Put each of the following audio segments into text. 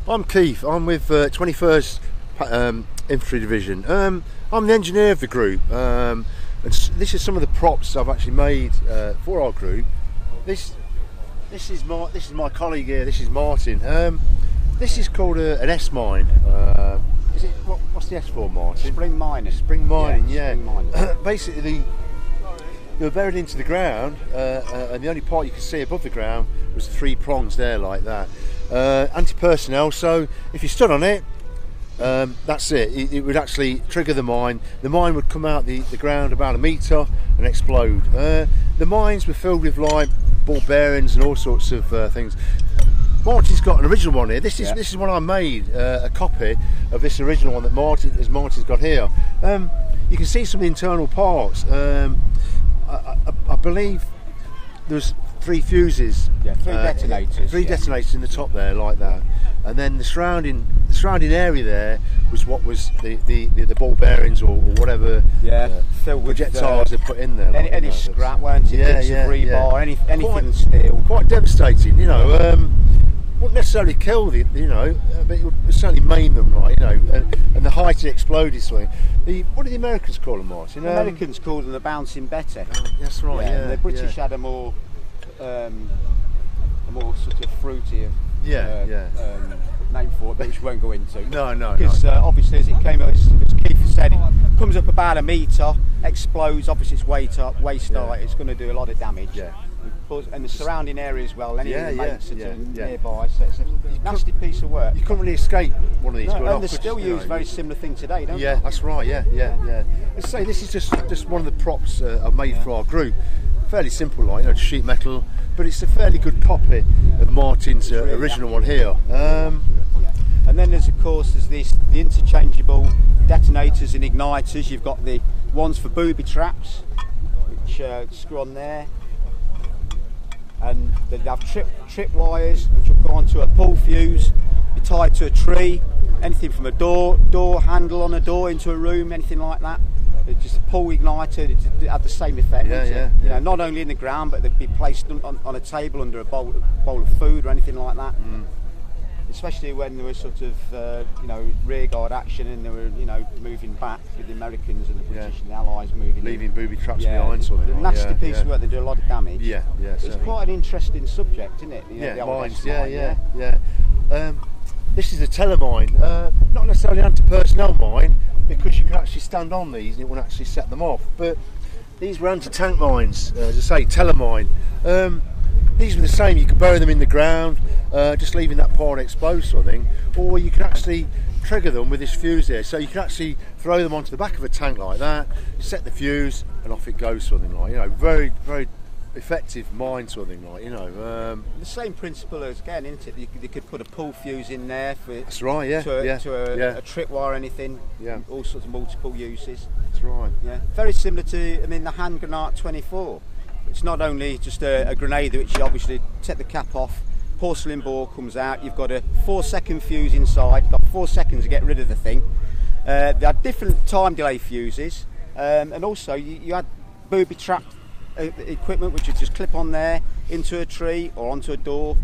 I'm Keith, I'm with 21st Infantry Division. I'm the engineer of the group, and this is some of the props I've actually made for our group. This is my colleague here, this is Martin. This is called an S mine. Is it, what's the S for, Martin? Spring mining. Spring mining, yeah. Spring mining. Basically, they were buried into the ground, and the only part you could see above the ground was 3 prongs there like that. Anti-personnel, so if you stood on it, that's it. It would actually trigger the mine. The mine would come out the ground about 1 metre and explode. The mines were filled with like ball bearings and all sorts of things. Martin's got an original one here. This is one I made, a copy of this original one that Martin's got here. You can see some of the internal parts. I believe there's 3 fuses. Yeah, 3 detonators. 3 detonators in the top there, like that. And then the surrounding area there was what was the ball bearings or whatever. Filled with projectiles they put in there. Any scrap, weren't it? Bits of rebar, anything steel. Quite devastating, you know. Wouldn't necessarily kill but it would certainly maim them, right? You know, and the height it exploded swing. What do the Americans call them, Martin? The Americans called them the bouncing Betty. That's right. Yeah. And the British had a more sort of fruity name for it, which we won't go into. No. Because obviously, as it came out, as Keith said, it comes up about 1 metre, explodes. Obviously, it's waist height. It's going to do a lot of damage. Yeah. And the surrounding area as well. Any of the mates nearby. So it's a nasty piece of work. You couldn't really escape one of these. And they still use a very similar thing today, don't they? Yeah, that's right. Yeah. Let's say this is just one of the props I've made for our group. Fairly simple, like sheet metal, but it's a fairly good copy of Martin's original one here. And then there's the interchangeable detonators and igniters. You've got the ones for booby traps, which screw on there, and they have trip wires which will go onto a pull fuse, be tied to a tree, anything from a door handle on a door into a room, anything like that. Just a pull igniter, it had the same effect. You know, not only in the ground, but they'd be placed on a table under a bowl of food or anything like that. Especially when there was sort of rear guard action and they were moving back with the Americans and the British and the Allies leaving booby traps behind. Something. A nasty piece of work. They do a lot of damage. It's quite an interesting subject, isn't it? Mines. This is a telemine, not necessarily an anti-personnel mine, because you can actually stand on these and it won't actually set them off. But these were anti-tank mines, as I say, telemine. These were the same. You could bury them in the ground, just leaving that part exposed, sort of thing, or you can actually trigger them with this fuse here. So you can actually throw them onto the back of a tank like that, set the fuse, and off it goes, sort of thing, like very, very effective mine, sort of thing, like the same principle as again, isn't it? You could put a pull fuse in there for that's right, a trip wire, anything, all sorts of multiple uses. That's right. Very similar to the hand grenade 24. It's not only just a grenade which you obviously take the cap off, porcelain ball comes out, you've got a 4-second fuse inside, you've got 4 seconds to get rid of the thing. They had different time delay fuses, and also you had booby trap equipment which would just clip on there into a tree or onto a door.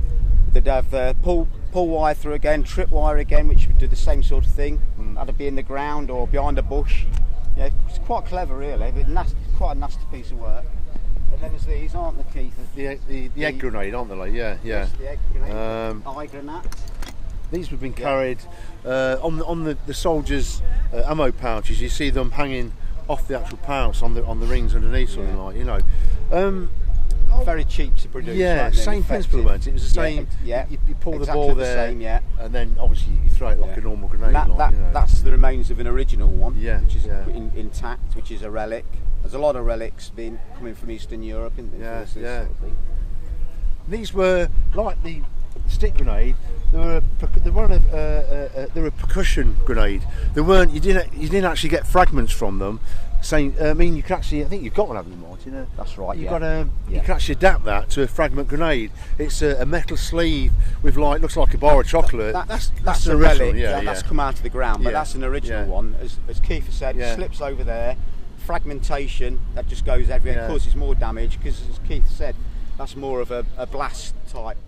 They'd have pull wire through again, trip wire again, which would do the same sort of thing. That'd be in the ground or behind a bush. It's quite clever, really, but quite a nasty piece of work. And then there's these, aren't there, Keith? The egg grenade, aren't they? Like, Yes, the egg grenade. Eye grenade. These would have been carried on the soldiers' ammo pouches. You see them hanging off the actual pouch on the rings underneath, something like very cheap to produce. Same principle, weren't it? It was the same. You pull the ball there, and then obviously you throw it like a normal grenade. That's the remains of an original one, which is intact, which is a relic. There's a lot of relics coming from Eastern Europe. These were like the stick grenade, They were a percussion grenade. They weren't. You didn't actually get fragments from them. Saying, I mean, you can actually. I think you've got one of them, Martin. That's right. You can actually adapt that to a fragment grenade. It's a metal sleeve with looks like a bar of chocolate. That's an a original. relic. Yeah, that's come out of the ground, but that's an original one. As Keith said, it slips over there. Fragmentation that just goes everywhere and causes more damage because, as Keith said, that's more of a blast type.